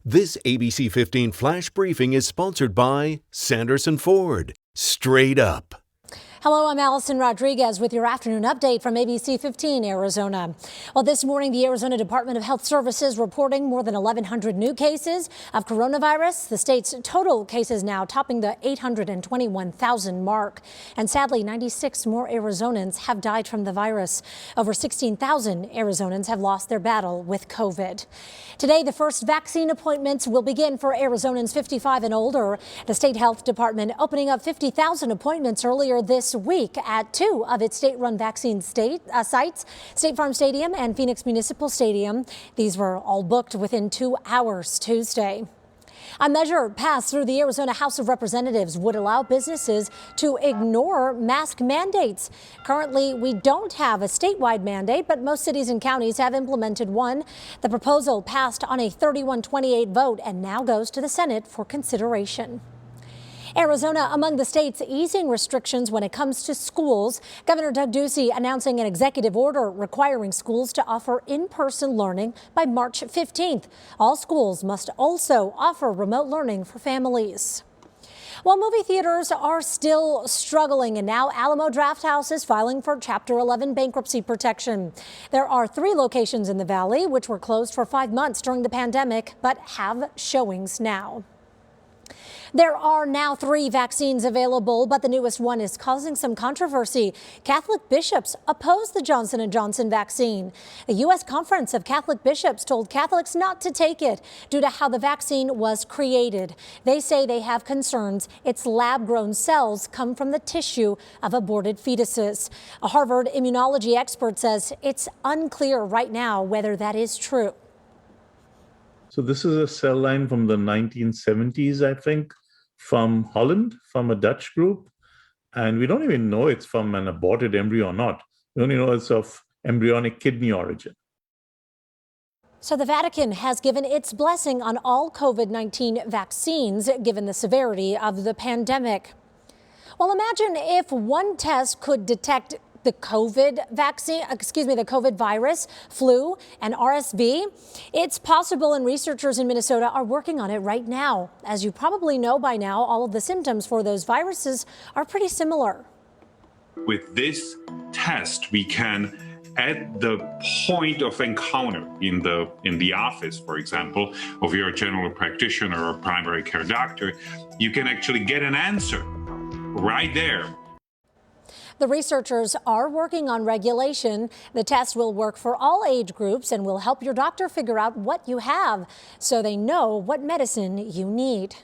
This ABC 15 Flash Briefing is sponsored by Sanderson Ford. Straight up. Hello, I'm Allison Rodriguez with your afternoon update from ABC15 Arizona. Well, this morning, the Arizona Department of Health Services reporting more than 1,100 new cases of coronavirus. The state's total cases now topping the 821,000 mark. And sadly, 96 more Arizonans have died from the virus. Over 16,000 Arizonans have lost their battle with COVID. Today, the first vaccine appointments will begin for Arizonans 55 and older. The state health department opening up 50,000 appointments earlier this week at two of its state-run vaccine sites, State Farm Stadium and Phoenix Municipal Stadium. These were all booked within 2 hours Tuesday. A measure passed through the Arizona House of Representatives would allow businesses to ignore mask mandates. Currently, we don't have a statewide mandate, but most cities and counties have implemented one. The proposal passed on a 31-28 vote and now goes to the Senate for consideration. Arizona among the states easing restrictions when it comes to schools. Governor Doug Ducey announcing an executive order requiring schools to offer in-person learning by March 15th. All schools must also offer remote learning for families. While movie theaters are still struggling, and now Alamo Drafthouse is filing for Chapter 11 bankruptcy protection. There are 3 locations in the valley which were closed for 5 months during the pandemic, but have showings now. There are now 3 vaccines available, but the newest one is causing some controversy. Catholic bishops oppose the Johnson & Johnson vaccine. The U.S. Conference of Catholic Bishops told Catholics not to take it due to how the vaccine was created. They say they have concerns its lab-grown cells come from the tissue of aborted fetuses. A Harvard immunology expert says it's unclear right now whether that is true. So this is a cell line from the 1970s, I think, from Holland, from a Dutch group. And we don't even know it's from an aborted embryo or not. We only know it's of embryonic kidney origin. So the Vatican has given its blessing on all COVID-19 vaccines, given the severity of the pandemic. Well, imagine if one test could detect the COVID virus, flu, and RSV. It's possible, and researchers in Minnesota are working on it right now. As you probably know by now, all of the symptoms for those viruses are pretty similar. With this test, we can, at the point of encounter in the office, for example, of your general practitioner or primary care doctor, you can actually get an answer right there. The researchers are working on regulation. The test will work for all age groups and will help your doctor figure out what you have so they know what medicine you need.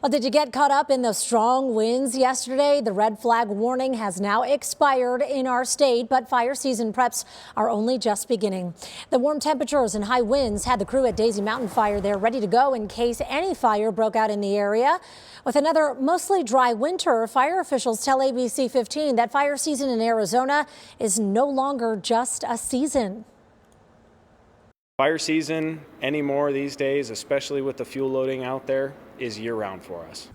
Well, did you get caught up in those strong winds yesterday? The red flag warning has now expired in our state, but fire season preps are only just beginning. The warm temperatures and high winds had the crew at Daisy Mountain Fire there ready to go in case any fire broke out in the area. With another mostly dry winter, fire officials tell ABC15 that fire season in Arizona is no longer just a season. Fire season anymore these days, especially with the fuel loading out there, is year-round for us.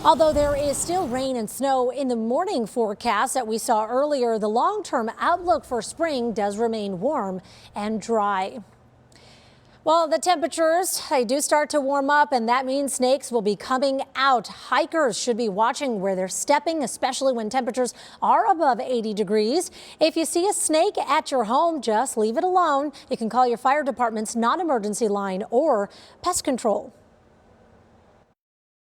Although there is still rain and snow in the morning forecast that we saw earlier, the long-term outlook for spring does remain warm and dry. Well, the temperatures, they do start to warm up, and that means snakes will be coming out. Hikers should be watching where they're stepping, especially when temperatures are above 80 degrees. If you see a snake at your home, just leave it alone. You can call your fire department's non-emergency line or pest control.